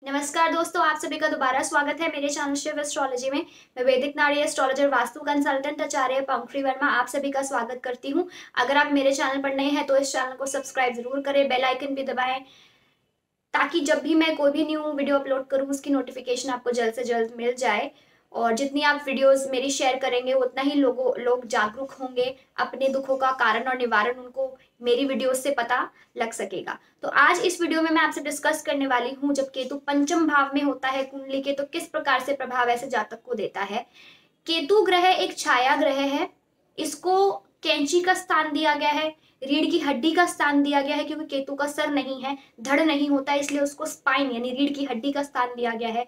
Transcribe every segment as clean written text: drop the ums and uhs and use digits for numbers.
नमस्कार दोस्तों, आप सभी का दोबारा स्वागत है मेरे चैनल शिव एस्ट्रोलॉजी में। मैं वैदिक नाड़ी एस्ट्रोलॉजर वास्तु कंसल्टेंट आचार्य पंखुड़ी वर्मा आप सभी का स्वागत करती हूं। अगर आप मेरे चैनल पर नए हैं तो इस चैनल को सब्सक्राइब जरूर करें, बेल आइकन भी दबाएं ताकि जब भी मैं कोई भी न्यू वीडियो अपलोड करूं उसकी नोटिफिकेशन आपको जल्द से जल्द मिल जाए। और जितनी आप वीडियोस मेरी शेयर करेंगे उतना ही लोग जागरूक होंगे, अपने दुखों का कारण और निवारण उनको मेरी वीडियोस से पता लग सकेगा। तो आज इस वीडियो में मैं आपसे डिस्कस करने वाली हूँ, जब केतु पंचम भाव में होता है कुंडली के तो किस प्रकार से प्रभाव ऐसे जातक को देता है। केतु ग्रह एक छाया ग्रह है, इसको कैंची का स्थान दिया गया है, रीढ़ की हड्डी का स्थान दिया गया है, क्योंकि केतु का सर नहीं है, धड़ नहीं होता, इसलिए उसको स्पाइन यानी रीढ़ की हड्डी का स्थान दिया गया है।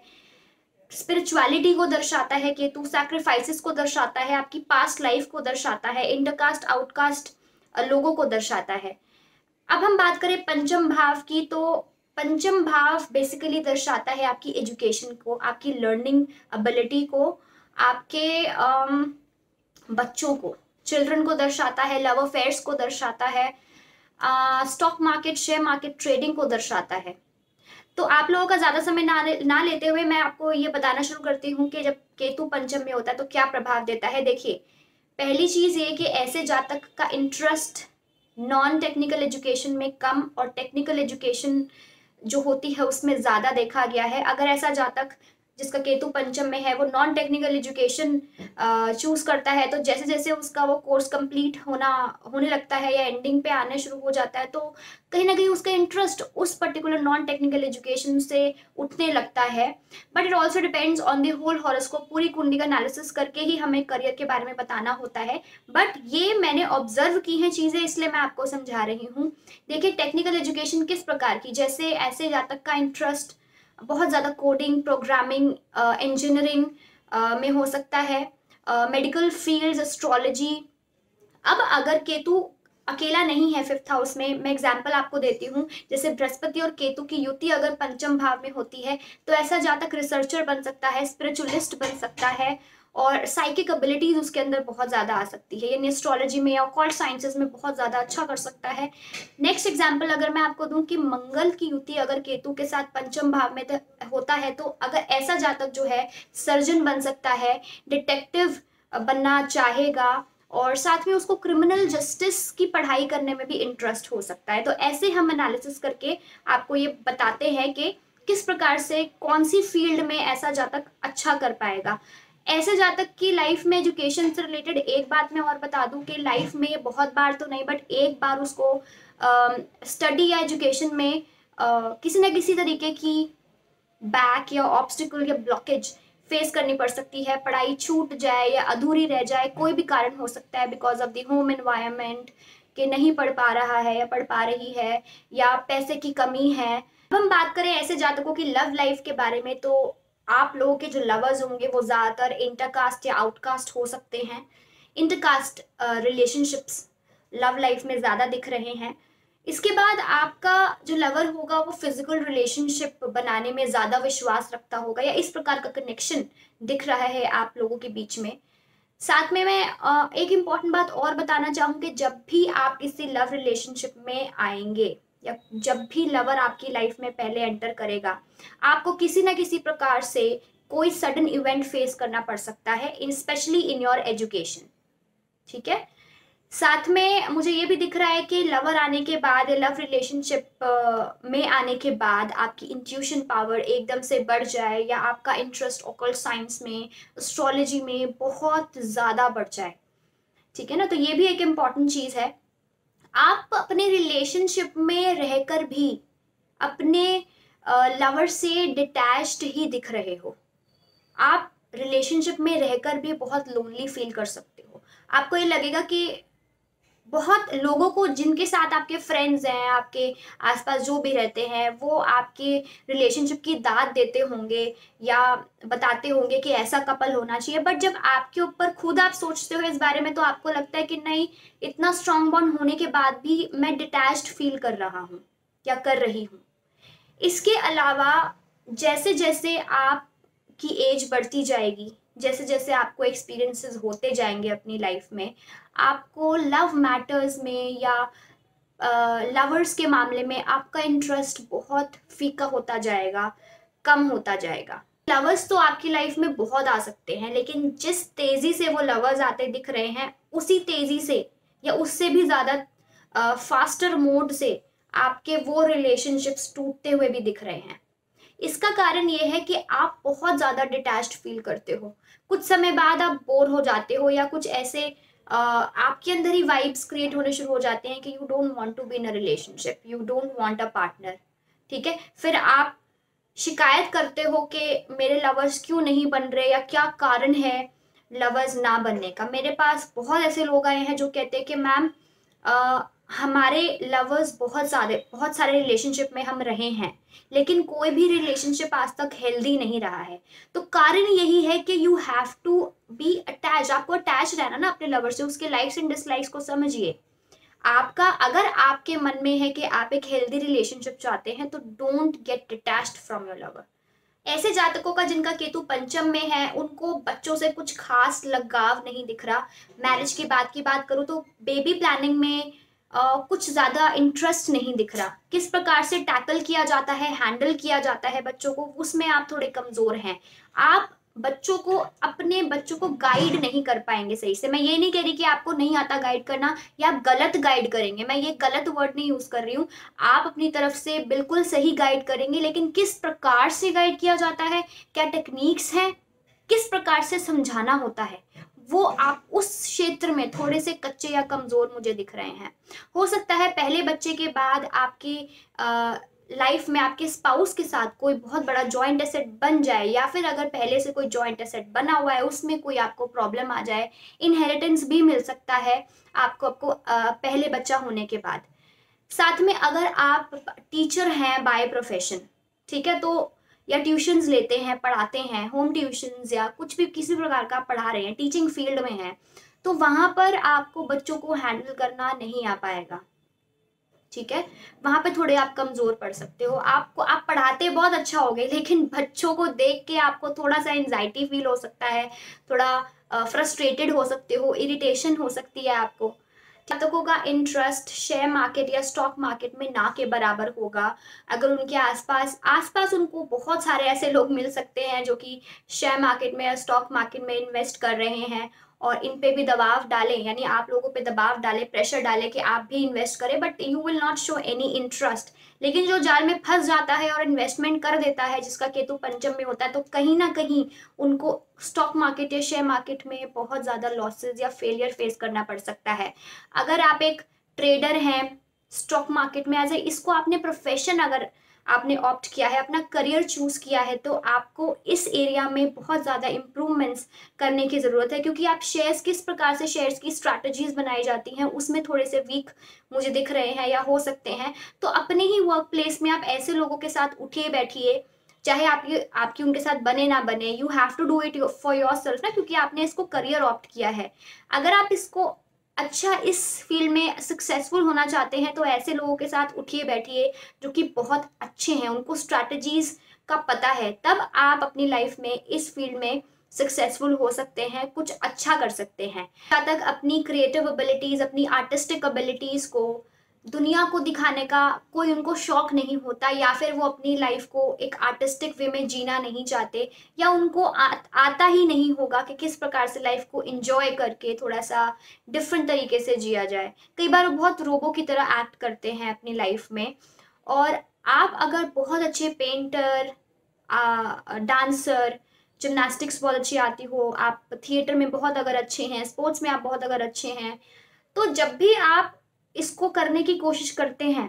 स्पिरिचुअलिटी को दर्शाता है केतु, सैक्रिफाइसेस को दर्शाता है, आपकी पास्ट लाइफ को दर्शाता है, इंटरकास्ट आउटकास्ट लोगों को दर्शाता है। अब हम बात करें पंचम भाव की, तो पंचम भाव बेसिकली दर्शाता है आपकी एजुकेशन को, आपकी लर्निंग एबिलिटी को, आपके बच्चों को, चिल्ड्रन को दर्शाता है, लव अफेयर्स को दर्शाता है, stock market share market trading को दर्शाता है। तो आप लोगों का ज्यादा समय ना लेते हुए मैं आपको ये बताना शुरू करती हूँ कि जब केतु पंचम में होता है तो क्या प्रभाव देता है। देखिए, पहली चीज ये कि ऐसे जातक का इंटरेस्ट नॉन टेक्निकल एजुकेशन में कम और टेक्निकल एजुकेशन जो होती है उसमें ज्यादा देखा गया है। अगर ऐसा जातक जिसका केतु पंचम में है वो नॉन टेक्निकल एजुकेशन चूज करता है, तो जैसे जैसे उसका वो कोर्स कंप्लीट होने लगता है या एंडिंग पे आने शुरू हो जाता है, तो कहीं ना कहीं उसका इंटरेस्ट उस पर्टिकुलर नॉन टेक्निकल एजुकेशन से उठने लगता है। But it also depends on the whole horoscope, पूरी कुंडली का एनालिसिस करके ही हमें करियर के बारे में बताना होता है। बट ये मैंने ऑब्जर्व की हैं चीजें, इसलिए मैं आपको समझा रही हूँ। देखिए, टेक्निकल एजुकेशन किस प्रकार की, जैसे ऐसे जातक का इंटरेस्ट बहुत ज़्यादा कोडिंग, प्रोग्रामिंग, इंजीनियरिंग में हो सकता है, मेडिकल फील्ड, एस्ट्रोलॉजी। अब अगर केतु अकेला नहीं है फिफ्थ हाउस में, मैं एग्जांपल आपको देती हूँ, जैसे बृहस्पति और केतु की युति अगर पंचम भाव में होती है तो ऐसा जातक रिसर्चर बन सकता है, स्पिरिचुअलिस्ट बन सकता है और साइकिक एबिलिटीज उसके अंदर बहुत ज्यादा आ सकती है, यानी एस्ट्रोलॉजी में या ऑकल्ट साइंसेस में बहुत ज्यादा अच्छा कर सकता है। नेक्स्ट एग्जाम्पल अगर मैं आपको दूं कि मंगल की युति अगर केतु के साथ पंचम भाव में होता है तो अगर ऐसा जातक जो है सर्जन बन सकता है, डिटेक्टिव बनना चाहेगा और साथ में उसको क्रिमिनल जस्टिस की पढ़ाई करने में भी इंटरेस्ट हो सकता है। तो ऐसे हम एनालिसिस करके आपको ये बताते हैं कि किस प्रकार से कौन सी फील्ड में ऐसा जातक अच्छा कर पाएगा। ऐसे जातक की लाइफ में एजुकेशन से रिलेटेड एक बात मैं और बता दूं कि लाइफ में बहुत बार तो नहीं बट एक बार उसको स्टडी या एजुकेशन में किसी न किसी तरीके की बैक या ऑब्स्टिकल या ब्लॉकेज फेस करनी पड़ सकती है, पढ़ाई छूट जाए या अधूरी रह जाए, कोई भी कारण हो सकता है, because of the home environment कि नहीं पढ़ पा रहा है या पढ़ पा रही है या पैसे की कमी है। अब हम बात करें ऐसे जातकों की लव लाइफ के बारे में, तो आप लोगों के जो लवर्स होंगे वो ज्यादातर इंटरकास्ट या आउटकास्ट हो सकते हैं। इंटरकास्ट रिलेशनशिप्स लव लाइफ में ज्यादा दिख रहे हैं। इसके बाद आपका जो लवर होगा वो फिजिकल रिलेशनशिप बनाने में ज्यादा विश्वास रखता होगा या इस प्रकार का कनेक्शन दिख रहा है आप लोगों के बीच में। साथ में मैं एक इम्पॉर्टेंट बात और बताना चाहूंगी, जब भी आप किसी लव रिलेशनशिप में आएंगे या जब भी लवर आपकी लाइफ में पहले एंटर करेगा, आपको किसी ना किसी प्रकार से कोई सडन इवेंट फेस करना पड़ सकता है, स्पेशली इन योर एजुकेशन। ठीक है, साथ में मुझे ये भी दिख रहा है कि लवर आने के बाद, लव रिलेशनशिप में आने के बाद आपकी इंट्यूशन पावर एकदम से बढ़ जाए या आपका इंटरेस्ट ऑकल्ट साइंस में, एस्ट्रोलॉजी में बहुत ज़्यादा बढ़ जाए। ठीक है ना, तो ये भी एक इम्पॉर्टेंट चीज़ है। आप अपने रिलेशनशिप में रहकर भी अपने लवर से डिटैच्ड ही दिख रहे हो। आप रिलेशनशिप में रहकर भी बहुत लोनली फील कर सकते हो। आपको ये लगेगा कि बहुत लोगों को जिनके साथ आपके फ्रेंड्स हैं, आपके आसपास जो भी रहते हैं, वो आपके रिलेशनशिप की दाद देते होंगे या बताते होंगे कि ऐसा कपल होना चाहिए, बट जब आपके ऊपर खुद आप सोचते हो इस बारे में तो आपको लगता है कि नहीं, इतना स्ट्रांग बॉन्ड होने के बाद भी मैं डिटैच्ड फील कर रहा हूँ या कर रही हूँ। इसके अलावा जैसे जैसे आपकी एज बढ़ती जाएगी, जैसे जैसे आपको एक्सपीरियंसेस होते जाएंगे अपनी लाइफ में, आपको लव मैटर्स में या लवर्स के मामले में आपका इंटरेस्ट बहुत फीका होता जाएगा। कम होता जाएगा। लवर्स तो आपकी लाइफ में बहुत आ सकते हैं, लेकिन जिस तेजी से वो लवर्स आते दिख रहे हैं, उसी तेजी से या उससे भी ज्यादा फास्टर मोड से आपके वो रिलेशनशिप्स टूटते हुए भी दिख रहे हैं। इसका कारण ये है कि आप बहुत ज्यादा डिटैच्ड फील करते हो। कुछ समय बाद आप बोर हो जाते हो, या कुछ ऐसे आपके अंदर ही वाइब्स क्रिएट होने शुरू हो जाते हैं कि you don't want to be in a relationship, you don't want a partner. ठीक है, फिर आप शिकायत करते हो कि मेरे लवर्स क्यों नहीं बन रहे, या क्या कारण है लवर्स ना बनने का। मेरे पास बहुत ऐसे लोग आए हैं जो कहते हैं कि मैम हमारे लवर्स बहुत सारे रिलेशनशिप में हम रहे हैं, लेकिन कोई भी रिलेशनशिप आज तक हेल्दी नहीं रहा है। तो कारण यही है कि you have to be attach, आपको अटैच रहना ना अपने लवर से, उसके लाइक्स एंड डिसलाइक्स को समझिए। आपका अगर आपके मन में है कि आप एक हेल्दी रिलेशनशिप चाहते हैं, तो don't get detached from your lover. ऐसे जातकों का जिनका केतु पंचम में है, उनको बच्चों से कुछ खास लगाव नहीं दिख रहा। मैरिज की बात करूँ तो बेबी प्लानिंग में कुछ ज्यादा इंटरेस्ट नहीं दिख रहा। किस प्रकार से टैकल किया जाता है, हैंडल किया जाता है बच्चों को, उसमें आप थोड़े कमजोर हैं। आप अपने बच्चों को गाइड नहीं कर पाएंगे सही से। मैं ये नहीं कह रही कि आपको नहीं आता गाइड करना या आप गलत गाइड करेंगे, मैं ये गलत वर्ड नहीं यूज कर रही हूँ। आप अपनी तरफ से बिल्कुल सही गाइड करेंगे, लेकिन किस प्रकार से गाइड किया जाता है, क्या टेक्निक्स हैं, किस प्रकार से समझाना होता है, वो आप उस क्षेत्र में थोड़े से कच्चे या कमजोर मुझे दिख रहे हैं। हो सकता है पहले बच्चे के बाद आपकी लाइफ में आपके स्पाउस के साथ कोई बहुत बड़ा जॉइंट एसेट बन जाए, या फिर अगर पहले से कोई जॉइंट एसेट बना हुआ है उसमें कोई आपको प्रॉब्लम आ जाए। इनहेरिटेंस भी मिल सकता है आपको पहले बच्चा होने के बाद। साथ में अगर आप टीचर हैं बाय प्रोफेशन, ठीक है, तो या ट्यूशंस लेते हैं, पढ़ाते हैं, होम ट्यूशंस या कुछ भी किसी प्रकार का पढ़ा रहे हैं, टीचिंग फील्ड में हैं, तो वहां पर आपको बच्चों को हैंडल करना नहीं आ पाएगा। ठीक है, वहां पे थोड़े आप कमजोर पड़ सकते हो। आप पढ़ाते बहुत अच्छा होगे, लेकिन बच्चों को देख के आपको थोड़ा सा एंजाइटी फील हो सकता है, थोड़ा फ्रस्ट्रेटेड हो सकते हो, इरिटेशन हो सकती है आपको। जातकों का इंटरेस्ट शेयर मार्केट या स्टॉक मार्केट में ना के बराबर होगा। अगर उनके आसपास आसपास उनको बहुत सारे ऐसे लोग मिल सकते हैं जो कि शेयर मार्केट में या स्टॉक मार्केट में इन्वेस्ट कर रहे हैं, और इन पे भी दबाव डालें, यानी आप लोगों पे दबाव डालें, प्रेशर डालें कि आप भी इन्वेस्ट करें, but you will not show any interest. लेकिन जो जाल में फंस जाता है और इन्वेस्टमेंट कर देता है, जिसका केतु पंचम में होता है, तो कहीं ना कहीं उनको स्टॉक मार्केट या शेयर मार्केट में बहुत ज़्यादा लॉसेज या फेलियर फेस करना पड़ सकता है। अगर आप एक ट्रेडर हैं स्टॉक मार्केट में, एज ए इसको आपने प्रोफेशन अगर आपने ऑप्ट किया है, अपना करियर चूज किया है, तो आपको इस एरिया में बहुत ज़्यादा इम्प्रूवमेंट्स करने की ज़रूरत है। क्योंकि आप शेयर्स, किस प्रकार से शेयर्स की स्ट्रैटेजीज बनाई जाती हैं, उसमें थोड़े से वीक मुझे दिख रहे हैं या हो सकते हैं। तो अपने ही वर्क प्लेस में आप ऐसे लोगों के साथ उठिए बैठिए, चाहे आपकी उनके साथ बने ना बने, you have to do it for yourself ना, क्योंकि आपने इसको करियर ऑप्ट किया है। अगर आप इसको अच्छा इस फील्ड में सक्सेसफुल होना चाहते हैं, तो ऐसे लोगों के साथ उठिए बैठिए जो कि बहुत अच्छे हैं, उनको स्ट्रैटेजीज का पता है, तब आप अपनी लाइफ में इस फील्ड में सक्सेसफुल हो सकते हैं, कुछ अच्छा कर सकते हैं। जहाँ तक अपनी क्रिएटिव एबिलिटीज, अपनी आर्टिस्टिक एबिलिटीज को दुनिया को दिखाने का कोई उनको शौक नहीं होता, या फिर वो अपनी लाइफ को एक आर्टिस्टिक वे में जीना नहीं चाहते, या उनको आता ही नहीं होगा कि किस प्रकार से लाइफ को एंजॉय करके थोड़ा सा डिफरेंट तरीके से जिया जाए। कई बार वो बहुत रोबो की तरह एक्ट करते हैं अपनी लाइफ में। और आप अगर बहुत अच्छे पेंटर, डांसर, जिम्नास्टिक्स बहुत अच्छी आती हो, आप थिएटर में बहुत अगर अच्छे हैं, स्पोर्ट्स में आप बहुत अगर अच्छे हैं, तो जब भी आप इसको करने की कोशिश करते हैं,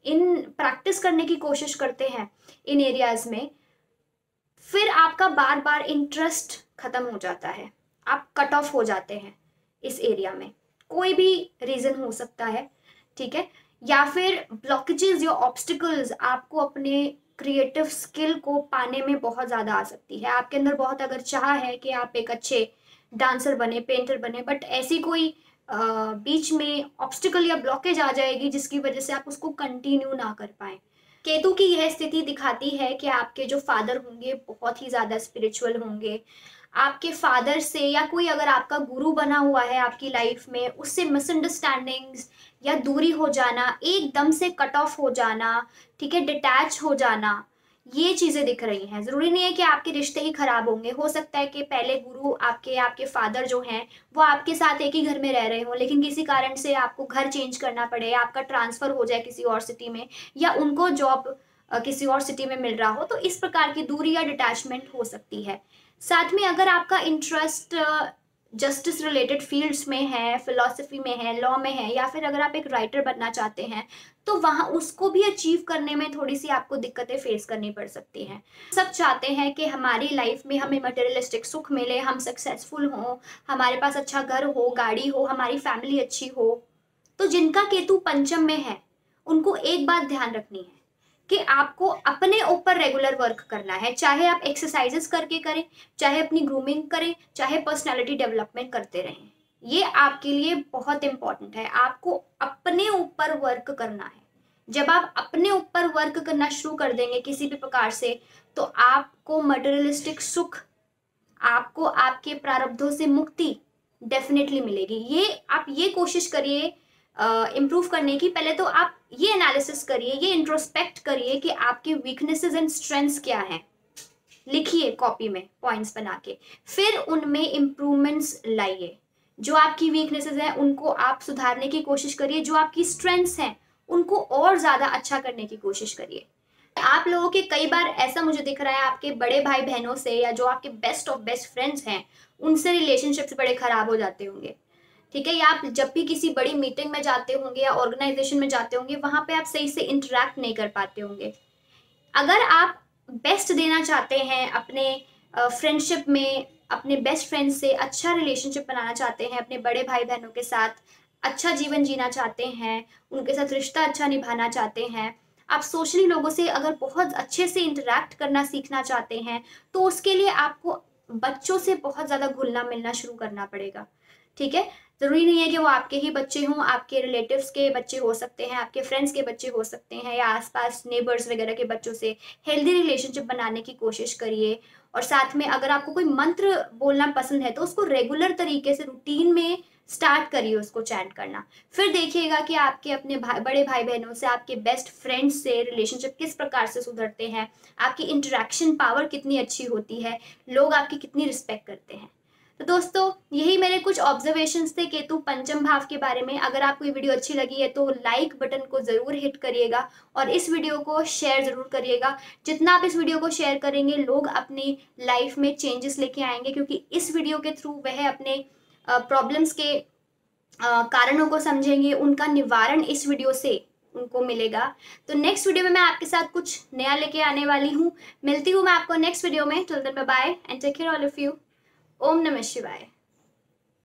इन प्रैक्टिस करने की कोशिश करते हैं इन एरियाज में, फिर आपका बार बार इंटरेस्ट खत्म हो जाता है, आप कट ऑफ हो जाते हैं इस एरिया में। कोई भी रीजन हो सकता है, ठीक है, या फिर ब्लॉकेजेस या ऑब्स्टिकल्स आपको अपने क्रिएटिव स्किल को पाने में बहुत ज़्यादा आ सकती है। आपके अंदर बहुत अगर चाह है कि आप एक अच्छे डांसर बने, पेंटर बने, बट ऐसी कोई बीच में ऑब्स्टिकल या ब्लॉकेज आ जाएगी जिसकी वजह से आप उसको कंटिन्यू ना कर पाए। केतु की यह स्थिति दिखाती है कि आपके जो फादर होंगे बहुत ही ज़्यादा स्पिरिचुअल होंगे। आपके फादर से या कोई अगर आपका गुरु बना हुआ है आपकी लाइफ में, उससे मिसअंडरस्टैंडिंग्स या दूरी हो जाना, एकदम से कट ऑफ हो जाना, ठीक है, डिटैच हो जाना, ये चीजें दिख रही हैं। जरूरी नहीं है कि आपके रिश्ते ही खराब होंगे, हो सकता है कि पहले गुरु आपके आपके फादर जो हैं वो आपके साथ एक ही घर में रह रहे हो, लेकिन किसी कारण से आपको घर चेंज करना पड़े, आपका ट्रांसफर हो जाए किसी और सिटी में, या उनको जॉब किसी और सिटी में मिल रहा हो, तो इस प्रकार की दूरी या डिटैचमेंट हो सकती है। साथ में अगर आपका इंटरेस्ट जस्टिस रिलेटेड फील्ड्स में है, फिलॉसफी में है, लॉ में है, या फिर अगर आप एक राइटर बनना चाहते हैं, तो वहाँ उसको भी अचीव करने में थोड़ी सी आपको दिक्कतें फेस करनी पड़ सकती हैं। सब चाहते हैं कि हमारी लाइफ में हमें मटेरियलिस्टिक सुख मिले, हम सक्सेसफुल हों, हमारे पास अच्छा घर हो, गाड़ी हो, हमारी फैमिली अच्छी हो। तो जिनका केतु पंचम में है उनको एक बात ध्यान रखनी है कि आपको अपने ऊपर रेगुलर वर्क करना है, चाहे आप एक्सरसाइजेस करके करें, चाहे अपनी ग्रूमिंग करें, चाहे पर्सनालिटी डेवलपमेंट करते रहें। ये आपके लिए बहुत इंपॉर्टेंट है, आपको अपने ऊपर वर्क करना है। जब आप अपने ऊपर वर्क करना शुरू कर देंगे किसी भी प्रकार से, तो आपको मटेरियलिस्टिक सुख, आपको आपके प्रारब्धों से मुक्ति डेफिनेटली मिलेगी। ये आप ये कोशिश करिए इम्प्रूव करने की। पहले तो आप ये एनालिसिस करिए, ये इंट्रोस्पेक्ट करिए कि आपके वीकनेसेस एंड स्ट्रेंथ्स क्या हैं, लिखिए कॉपी में पॉइंट्स बना के, फिर उनमें इम्प्रूवमेंट्स लाइए। जो आपकी वीकनेसेस हैं उनको आप सुधारने की कोशिश करिए, जो आपकी स्ट्रेंथ्स हैं उनको और ज़्यादा अच्छा करने की कोशिश करिए। आप लोगों के कई बार ऐसा मुझे दिख रहा है आपके बड़े भाई बहनों से, या जो आपके बेस्ट ऑफ बेस्ट फ्रेंड्स हैं, उनसे रिलेशनशिप्स बड़े खराब हो जाते होंगे। ठीक है, या आप जब भी किसी बड़ी मीटिंग में जाते होंगे या ऑर्गेनाइजेशन में जाते होंगे, वहां पे आप सही से इंटरेक्ट नहीं कर पाते होंगे। अगर आप बेस्ट देना चाहते हैं अपने फ्रेंडशिप में, अपने बेस्ट फ्रेंड से अच्छा रिलेशनशिप बनाना चाहते हैं, अपने बड़े भाई बहनों के साथ अच्छा जीवन जीना चाहते हैं, उनके साथ रिश्ता अच्छा निभाना चाहते हैं, आप सोशली लोगों से अगर बहुत अच्छे से इंटरेक्ट करना सीखना चाहते हैं, तो उसके लिए आपको बच्चों से बहुत ज़्यादा घुलना मिलना शुरू करना पड़ेगा। ठीक है, ज़रूरी नहीं है कि वो आपके ही बच्चे हों, आपके रिलेटिव्स के बच्चे हो सकते हैं, आपके फ्रेंड्स के बच्चे हो सकते हैं, या आसपास नेबर्स वगैरह के बच्चों से हेल्दी रिलेशनशिप बनाने की कोशिश करिए। और साथ में अगर आपको कोई मंत्र बोलना पसंद है तो उसको रेगुलर तरीके से रूटीन में स्टार्ट करिए उसको चैंट करना। फिर देखिएगा कि आपके अपने बड़े भाई बहनों से, आपके बेस्ट फ्रेंड्स से रिलेशनशिप किस प्रकार से सुधरते हैं, आपकी इंटरेक्शन पावर कितनी अच्छी होती है, लोग आपकी कितनी रिस्पेक्ट करते हैं। तो दोस्तों, यही मेरे कुछ ऑब्जर्वेशंस थे केतु पंचम भाव के बारे में। अगर आपको ये वीडियो अच्छी लगी है तो लाइक बटन को ज़रूर हिट करिएगा और इस वीडियो को शेयर ज़रूर करिएगा। जितना आप इस वीडियो को शेयर करेंगे, लोग अपनी लाइफ में चेंजेस लेके आएंगे, क्योंकि इस वीडियो के थ्रू वह अपने प्रॉब्लम्स के कारणों को समझेंगे, उनका निवारण इस वीडियो से उनको मिलेगा। तो नेक्स्ट वीडियो में मैं आपके साथ कुछ नया लेके आने वाली हूँ। मिलती हूँ मैं आपको नेक्स्ट वीडियो में। Till then bye bye and take care all of you. ओम नमः शिवाय।